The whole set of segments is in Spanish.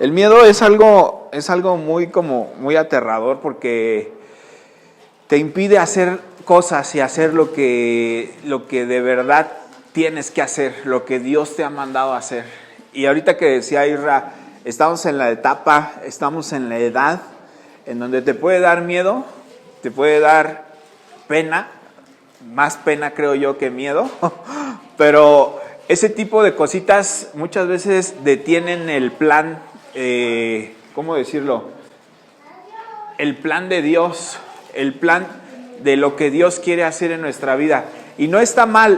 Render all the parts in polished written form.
El miedo es algo muy aterrador porque te impide hacer cosas y hacer lo que de verdad tienes que hacer, lo que Dios te ha mandado a hacer. Y ahorita que decía Isra, estamos en la etapa, estamos en la edad en donde te puede dar miedo, te puede dar pena, más pena creo yo que miedo, pero ese tipo de cositas muchas veces detienen el plan, ¿cómo decirlo? El plan de Dios, el plan de lo que Dios quiere hacer en nuestra vida. Y no está mal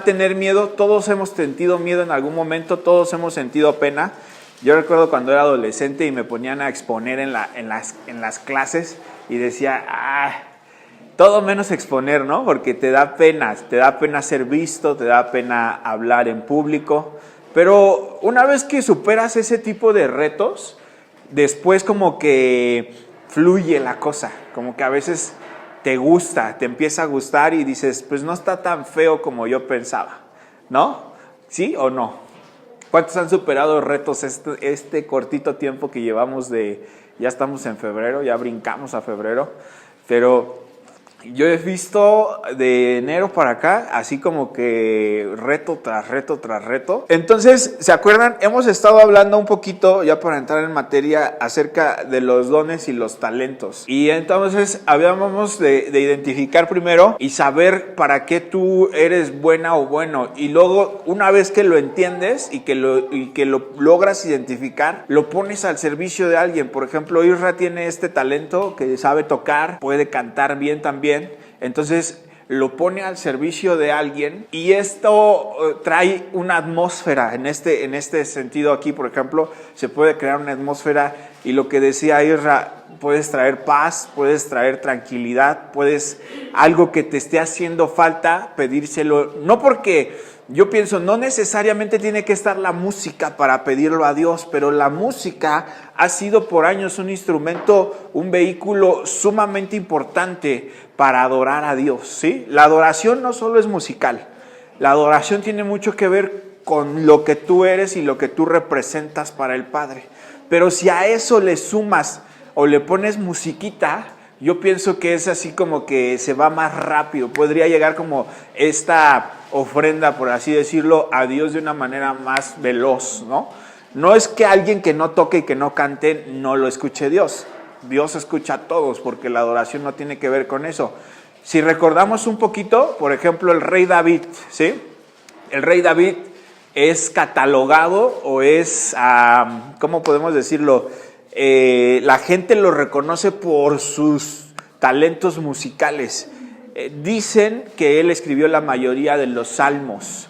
tener miedo. Todos hemos sentido miedo en algún momento, todos hemos sentido pena. Yo recuerdo cuando era adolescente y me ponían a exponer en las clases y decía, todo menos exponer, ¿no? Porque te da pena ser visto, te da pena hablar en público. Pero una vez que superas ese tipo de retos, después como que fluye la cosa, como que a veces te gusta, te empieza a gustar y dices, pues no está tan feo como yo pensaba, ¿no? ¿Sí o no? ¿Cuántos han superado retos este cortito tiempo que llevamos ya estamos en febrero, ya brincamos a febrero, pero yo he visto de enero para acá, así como que reto tras reto tras reto. Entonces, ¿se acuerdan? Hemos estado hablando un poquito, ya para entrar en materia, acerca de los dones y los talentos. Y entonces habíamos de identificar primero y saber para qué tú eres buena o bueno. Y luego, una vez que lo entiendes y que lo logras identificar, lo pones al servicio de alguien. Por ejemplo, Isra tiene este talento que sabe tocar, puede cantar bien también. Entonces lo pone al servicio de alguien y esto trae una atmósfera. En este sentido aquí, por ejemplo, se puede crear una atmósfera y lo que decía Isra, puedes traer paz, puedes traer tranquilidad, puedes algo que te esté haciendo falta, pedírselo. No porque yo pienso, no necesariamente tiene que estar la música para pedirlo a Dios, pero la música ha sido por años un instrumento, un vehículo sumamente importante para adorar a Dios, ¿sí? La adoración no solo es musical, la adoración tiene mucho que ver con lo que tú eres y lo que tú representas para el Padre. Pero si a eso le sumas o le pones musiquita, yo pienso que es así como que se va más rápido. Podría llegar como esta ofrenda, por así decirlo, a Dios de una manera más veloz, ¿no? No es que alguien que no toque y que no cante no lo escuche Dios. Dios escucha a todos porque la adoración no tiene que ver con eso. Si recordamos un poquito, por ejemplo, el rey David, ¿sí? El rey David es catalogado o es, ¿cómo podemos decirlo? La gente lo reconoce por sus talentos musicales. Dicen que él escribió la mayoría de los salmos.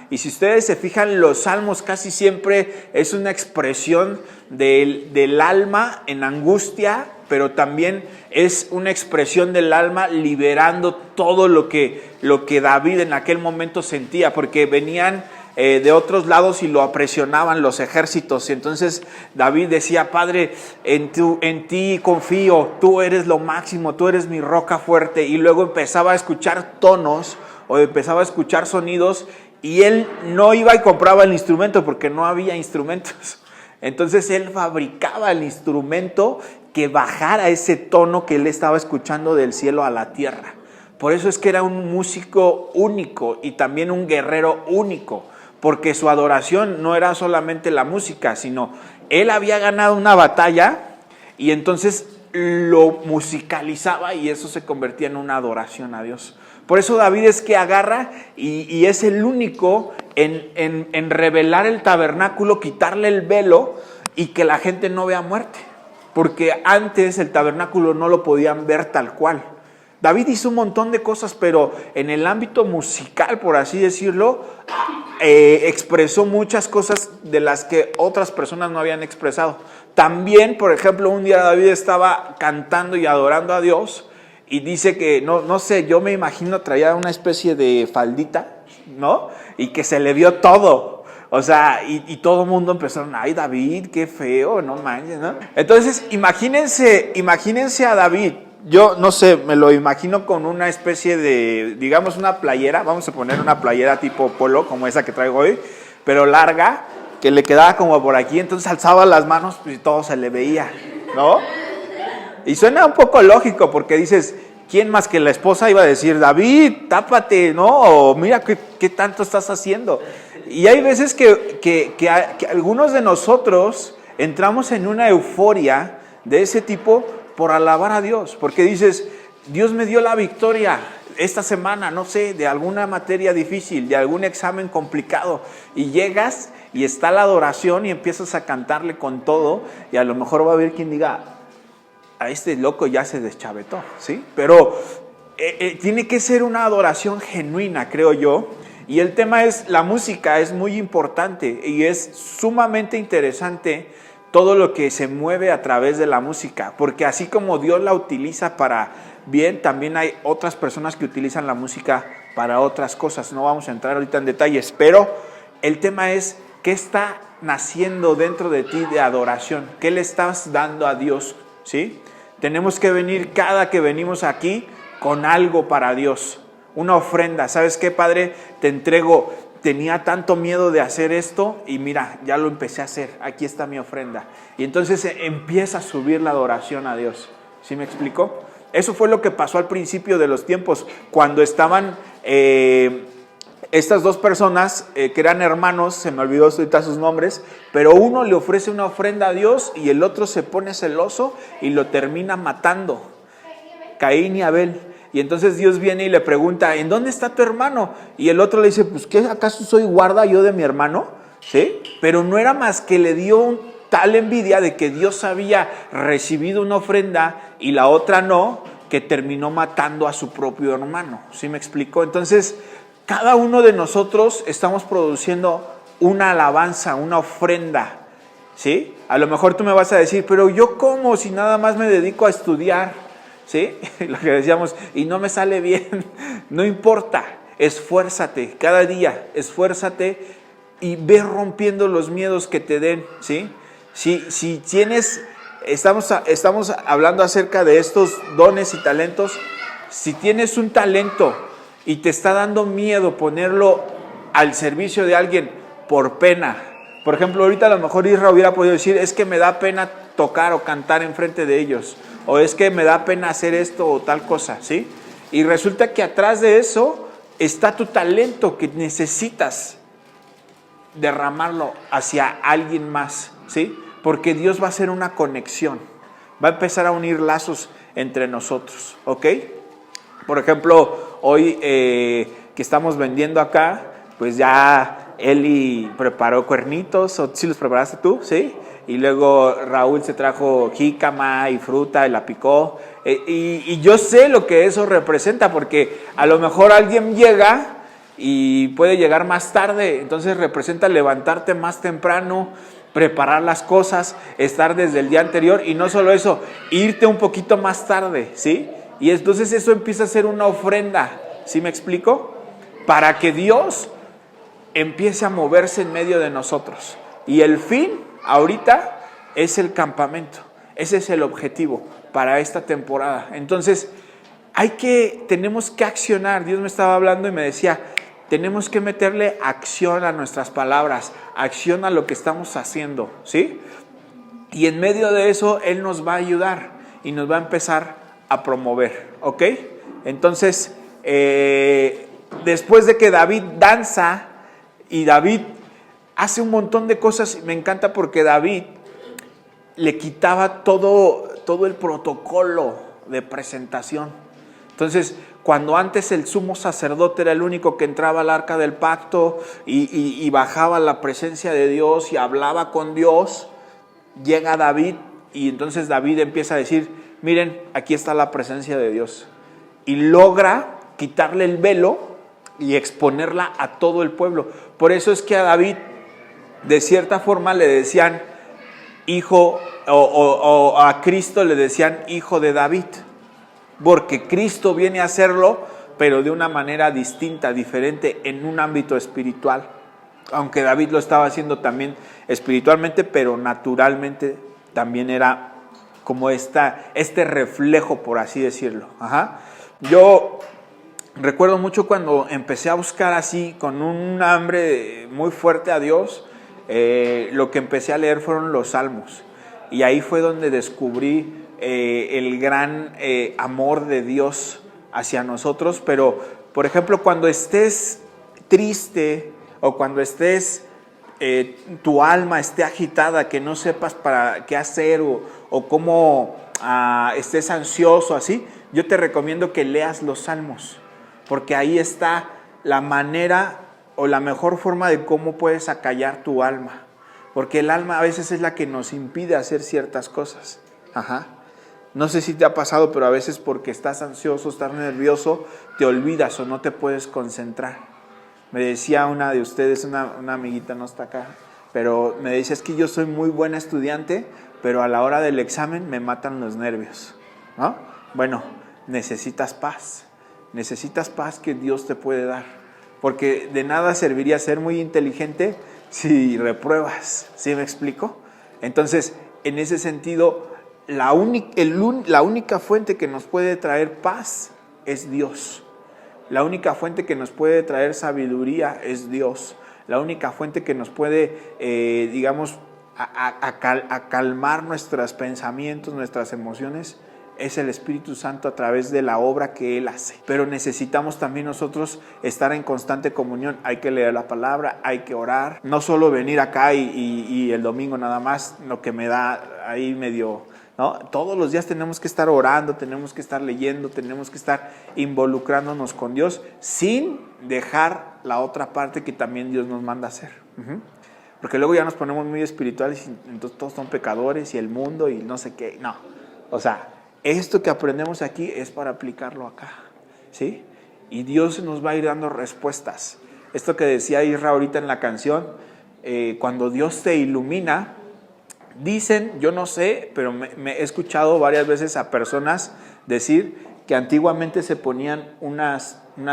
Y si ustedes se fijan, los salmos casi siempre es una expresión del alma en angustia, pero también es una expresión del alma liberando todo lo que David en aquel momento sentía, porque venían de otros lados y lo apresionaban los ejércitos. Y entonces David decía, Padre, en ti confío, tú eres lo máximo, tú eres mi roca fuerte. Y luego empezaba a escuchar tonos o empezaba a escuchar sonidos y él no iba y compraba el instrumento porque no había instrumentos. Entonces él fabricaba el instrumento que bajara ese tono que él estaba escuchando del cielo a la tierra. Por eso es que era un músico único y también un guerrero único, porque su adoración no era solamente la música, sino él había ganado una batalla y entonces lo musicalizaba y eso se convertía en una adoración a Dios. Por eso David es que agarra y es el único en revelar el tabernáculo, quitarle el velo y que la gente no vea muerte. Porque antes el tabernáculo no lo podían ver tal cual. David hizo un montón de cosas, pero en el ámbito musical, por así decirlo, expresó muchas cosas de las que otras personas no habían expresado. También, por ejemplo, un día David estaba cantando y adorando a Dios y dice que, no sé, yo me imagino traía una especie de faldita, ¿no? Y que se le vio todo. O sea, y todo el mundo empezaron, ay, David, qué feo, no manches, ¿no? Entonces, imagínense a David. Yo, no sé, me lo imagino con una especie de, digamos, una playera. Vamos a poner una playera tipo polo, como esa que traigo hoy, pero larga. que le quedaba como por aquí, entonces alzaba las manos y todo se le veía, ¿no? Y suena un poco lógico porque dices, ¿quién más que la esposa iba a decir, David, tápate, ¿no? O mira qué tanto estás haciendo. Y hay veces que algunos de nosotros entramos en una euforia de ese tipo por alabar a Dios, porque dices, Dios me dio la victoria esta semana, no sé, de alguna materia difícil, de algún examen complicado, y llegas y está la adoración y empiezas a cantarle con todo, y a lo mejor va a haber quien diga, a este loco ya se deschavetó, ¿sí? Pero tiene que ser una adoración genuina, creo yo. Y el tema es, la música es muy importante y es sumamente interesante todo lo que se mueve a través de la música, porque así como Dios la utiliza para bien, también hay otras personas que utilizan la música para otras cosas. No vamos a entrar ahorita en detalles, pero el tema es, ¿qué está naciendo dentro de ti de adoración? ¿Qué le estás dando a Dios? ¿Sí? Tenemos que venir cada que venimos aquí con algo para Dios, una ofrenda. ¿Sabes qué, Padre? Te entrego, tenía tanto miedo de hacer esto y mira, ya lo empecé a hacer, aquí está mi ofrenda. Y entonces empieza a subir la adoración a Dios. ¿Sí me explico? Eso fue lo que pasó al principio de los tiempos, cuando estaban estas dos personas que eran hermanos, se me olvidó ahorita sus nombres, pero uno le ofrece una ofrenda a Dios y el otro se pone celoso y lo termina matando, Caín y Abel. Y entonces Dios viene y le pregunta, ¿en dónde está tu hermano? Y el otro le dice, pues ¿qué acaso soy guarda yo de mi hermano? ¿Sí? Pero no era más que le dio tal envidia de que Dios había recibido una ofrenda y la otra no, que terminó matando a su propio hermano. ¿Sí me explico? Entonces, cada uno de nosotros estamos produciendo una alabanza, una ofrenda, ¿sí? A lo mejor tú me vas a decir, pero yo ¿cómo? Si nada más me dedico a estudiar, ¿sí? Lo que decíamos, y no me sale bien. No importa, esfuérzate, cada día, esfuérzate y ve rompiendo los miedos que te den, ¿sí? Si tienes, estamos hablando acerca de estos dones y talentos. Si tienes un talento y te está dando miedo ponerlo al servicio de alguien por pena. Por ejemplo, ahorita a lo mejor Israel hubiera podido decir, es que me da pena tocar o cantar enfrente de ellos, o es que me da pena hacer esto o tal cosa, ¿sí? Y resulta que atrás de eso está tu talento que necesitas derramarlo hacia alguien más, ¿sí? Porque Dios va a hacer una conexión, va a empezar a unir lazos entre nosotros, ¿ok? Por ejemplo, hoy que estamos vendiendo acá, pues ya Eli preparó cuernitos, o sí los preparaste tú, ¿sí? Y luego Raúl se trajo jícama y fruta y la picó. Y yo sé lo que eso representa, porque a lo mejor alguien llega y puede llegar más tarde, entonces representa levantarte más temprano, preparar las cosas, estar desde el día anterior, y no solo eso, irte un poquito más tarde, ¿sí? Y entonces eso empieza a ser una ofrenda, ¿sí me explico? Para que Dios empiece a moverse en medio de nosotros. Y el fin, ahorita, es el campamento. Ese es el objetivo para esta temporada. Entonces, tenemos que accionar. Dios me estaba hablando y me decía, tenemos que meterle acción a nuestras palabras, acción a lo que estamos haciendo, ¿sí? Y en medio de eso, Él nos va a ayudar y nos va a empezar a promover, ¿ok? Entonces, después de que David danza y David hace un montón de cosas, me encanta porque David le quitaba todo el protocolo de presentación. Entonces, cuando antes el sumo sacerdote era el único que entraba al arca del pacto y bajaba la presencia de Dios y hablaba con Dios, llega David y entonces David empieza a decir, miren, aquí está la presencia de Dios. Y logra quitarle el velo y exponerla a todo el pueblo. Por eso es que a David, de cierta forma, le decían hijo, o a Cristo le decían hijo de David. Porque Cristo viene a hacerlo, pero de una manera distinta, diferente, en un ámbito espiritual. Aunque David lo estaba haciendo también espiritualmente, pero naturalmente también era como este reflejo, por así decirlo. Ajá. Yo recuerdo mucho cuando empecé a buscar así, con un hambre muy fuerte a Dios, lo que empecé a leer fueron los Salmos. Y ahí fue donde descubrí el gran amor de Dios hacia nosotros. Pero, por ejemplo, cuando estés triste o cuando estés, tu alma esté agitada, que no sepas para qué hacer o cómo estés ansioso, así, yo te recomiendo que leas los Salmos, porque ahí está la manera o la mejor forma de cómo puedes acallar tu alma, porque el alma a veces es la que nos impide hacer ciertas cosas. No sé si te ha pasado, pero a veces porque estás ansioso, estás nervioso, te olvidas o no te puedes concentrar. Me decía una de ustedes, una amiguita, no está acá, pero me decía, es que yo soy muy buena estudiante, pero a la hora del examen me matan los nervios, ¿no? Bueno, necesitas paz que Dios te puede dar, porque de nada serviría ser muy inteligente si repruebas, ¿sí me explico? Entonces, en ese sentido, la única fuente que nos puede traer paz es Dios. La única fuente que nos puede traer sabiduría es Dios. La única fuente que nos puede, calmar nuestros pensamientos, nuestras emociones, es el Espíritu Santo a través de la obra que Él hace. Pero necesitamos también nosotros estar en constante comunión. Hay que leer la palabra, hay que orar. No solo venir acá y el domingo nada más, lo que me da ahí medio, ¿no? Todos los días tenemos que estar orando, tenemos que estar leyendo, tenemos que estar involucrándonos con Dios sin dejar la otra parte que también Dios nos manda hacer. Porque luego ya nos ponemos muy espirituales y entonces todos son pecadores y el mundo y no sé qué. No, o sea, esto que aprendemos aquí es para aplicarlo acá, ¿sí? Y Dios nos va a ir dando respuestas. Esto que decía Isra ahorita en la canción, cuando Dios te ilumina, dicen, yo no sé, pero me he escuchado varias veces a personas decir que antiguamente se ponían una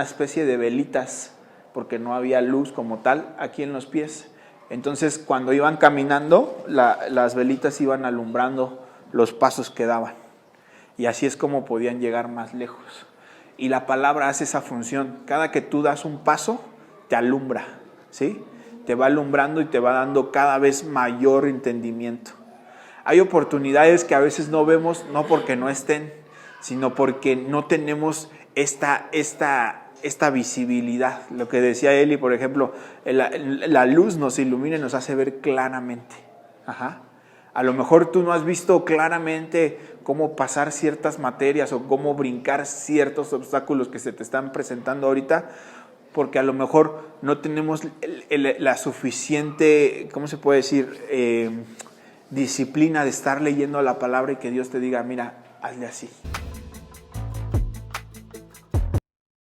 especie de velitas porque no había luz como tal aquí en los pies. Entonces, cuando iban caminando, las velitas iban alumbrando los pasos que daban. Y así es como podían llegar más lejos. Y la palabra hace esa función. Cada que tú das un paso, te alumbra, ¿sí? Te va alumbrando y te va dando cada vez mayor entendimiento. Hay oportunidades que a veces no vemos, no porque no estén, sino porque no tenemos esta visibilidad. Lo que decía Eli, por ejemplo, la luz nos ilumina y nos hace ver claramente. A lo mejor tú no has visto claramente cómo pasar ciertas materias o cómo brincar ciertos obstáculos que se te están presentando ahorita, porque a lo mejor no tenemos la suficiente, ¿cómo se puede decir?, disciplina de estar leyendo la palabra y que Dios te diga, mira, hazle así.